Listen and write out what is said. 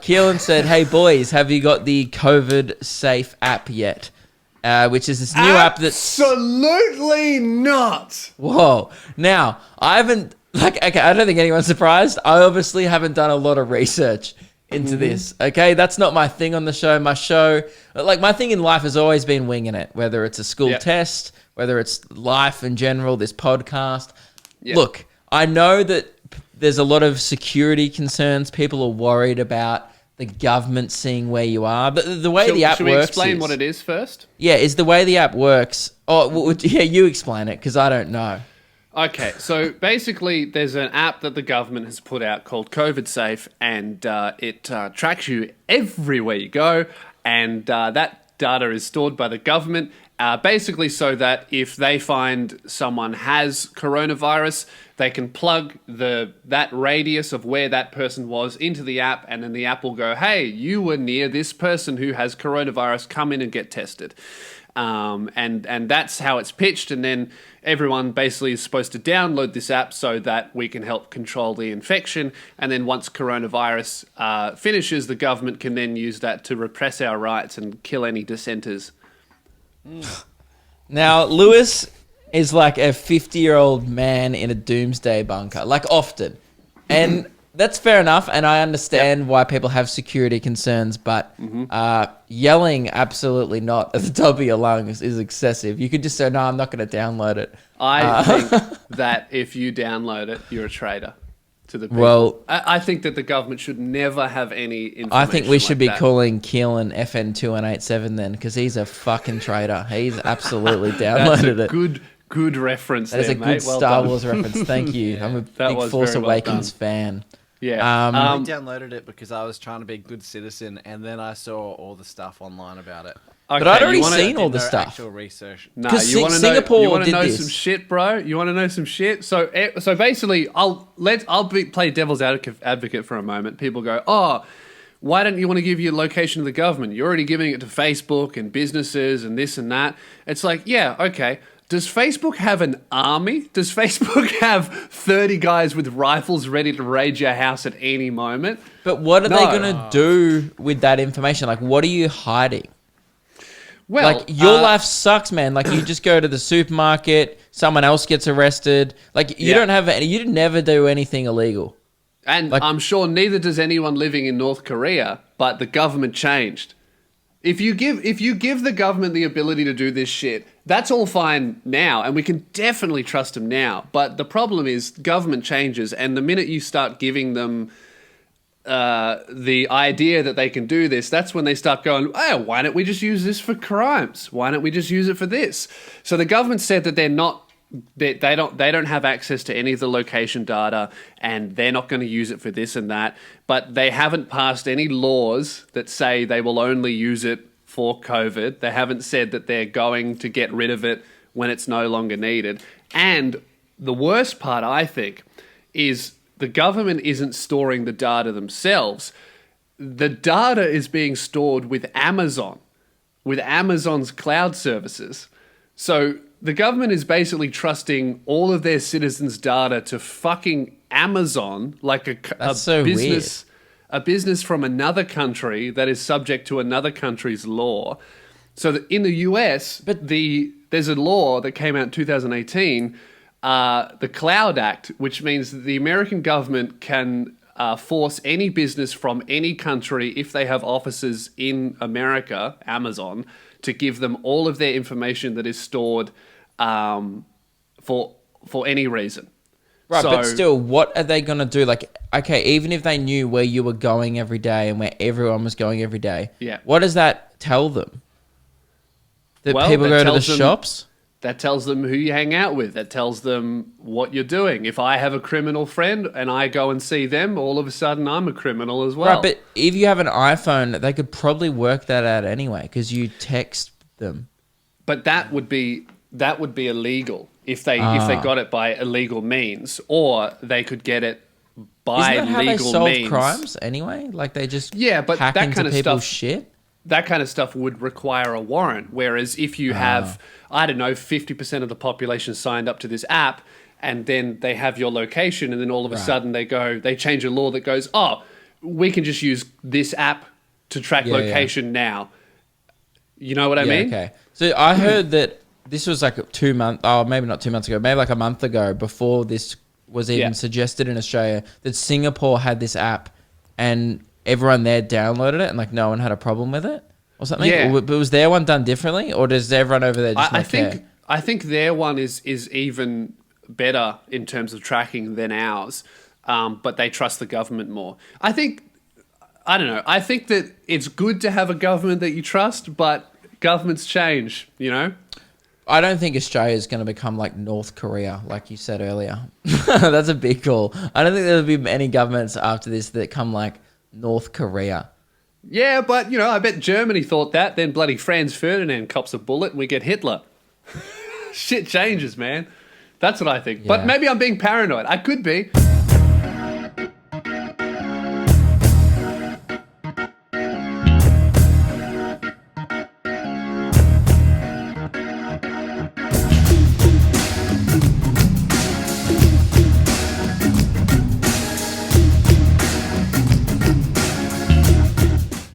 Keelan said, "Hey boys, have you got the COVIDSafe app yet?" Which is this new app that's absolutely not. Whoa! Now I haven't okay. I don't think anyone's surprised. I obviously haven't done a lot of research into this. Okay, that's not my thing on the show. My thing in life has always been winging it. Whether it's a school test, whether it's life in general, this podcast. Yep. Look, I know that there's a lot of security concerns. People are worried about the government seeing where you are. But the way the app works, should we explain what it is first? Yeah, is the way the app works. Oh, yeah, you explain it because I don't know. Okay, so basically there's an app that the government has put out called COVIDSafe, and it tracks you everywhere you go, and that data is stored by the government, basically so that if they find someone has coronavirus, they can plug that radius of where that person was into the app, and then the app will go, hey, you were near this person who has coronavirus, come in and get tested. And that's how it's pitched, and then everyone basically is supposed to download this app so that we can help control the infection, and then once coronavirus finishes, the government can then use that to repress our rights and kill any dissenters. Now, Lewis is like a 50-year-old man in a doomsday bunker, like often. And that's fair enough, and I understand why people have security concerns, but yelling absolutely not at the top of your lungs is excessive. You could just say, no, I'm not going to download it. I think that if you download it, you're a traitor to the people. Well, I think that the government should never have any information. I think we should be that. calling Keelan FN2187 then, because he's a fucking traitor. He's absolutely downloaded it. Good reference. That's there, a good mate. Well Star done. Wars reference. Thank you. I'm a big Force Awakens fan. Yeah. I downloaded it because I was trying to be a good citizen, and then I saw all the stuff online about it. But I'd already seen all the stuff. Actual research. Nah, you want to know some shit, bro? You want to know some shit? So basically, I'll play devil's advocate for a moment. People go, oh, why don't you want to give your location to the government? You're already giving it to Facebook and businesses and this and that. It's like, yeah, okay. Does Facebook have an army? Does Facebook have 30 guys with rifles ready to raid your house at any moment? But what are they going to do with that information? Like, what are you hiding? Well, like, your life sucks, man. Like, you just go to the supermarket, someone else gets arrested. Like, you don't have any, you never do anything illegal. And I'm sure neither does anyone living in North Korea, but the government changed. If you give the government the ability to do this shit, that's all fine now, and we can definitely trust them now. But the problem is government changes, and the minute you start giving them the idea that they can do this, that's when they start going, oh, why don't we just use this for crimes? Why don't we just use it for this? So the government said that they don't have access to any of the location data, and they're not going to use it for this and that, but they haven't passed any laws that say they will only use it for COVID. They haven't said that they're going to get rid of it when it's no longer needed. And the worst part, I think, is the government isn't storing the data themselves. The data is being stored with Amazon, with Amazon's cloud services. So the government is basically trusting all of their citizens' data to fucking Amazon, like a business, a business from another country that is subject to another country's law. So that in the US, there's a law that came out in 2018, the Cloud Act, which means that the American government can force any business from any country, if they have offices in America, Amazon, to give them all of their information that is stored for any reason. Right, but still, what are they going to do? Like, okay, even if they knew where you were going every day and where everyone was going every day, what does that tell them? That people go to the shops? That tells them who you hang out with. That tells them what you're doing. If I have a criminal friend and I go and see them, all of a sudden I'm a criminal as well. Right, but if you have an iPhone, they could probably work that out anyway because you text them. But that would be illegal if they got it by illegal means, or they could get it by legal means. Isn't that how they solve crimes anyway? Like they just but hack that into kind of people's stuff, shit? That kind of stuff would require a warrant. Whereas if you have, I don't know, 50% of the population signed up to this app, and then they have your location, and then all of a sudden they change a law that goes, oh, we can just use this app to track Yeah, location now. You know what I mean? Okay. So I heard that this was like 2 months, oh, maybe not 2 months ago, maybe like a month ago, before this was even suggested in Australia, that Singapore had this app and everyone there downloaded it and like no one had a problem with it or something. Yeah. But was their one done differently, or does everyone over there just not care? I think their one is even better in terms of tracking than ours, but they trust the government more. I don't know. I think that it's good to have a government that you trust, but governments change, you know? I don't think Australia is going to become like North Korea, like you said earlier. That's a big call. I don't think there'll be any governments after this that come like North Korea. Yeah, but, you know, I bet Germany thought that. Then bloody Franz Ferdinand cops a bullet and we get Hitler. Shit changes, man. That's what I think. Yeah. But maybe I'm being paranoid. I could be.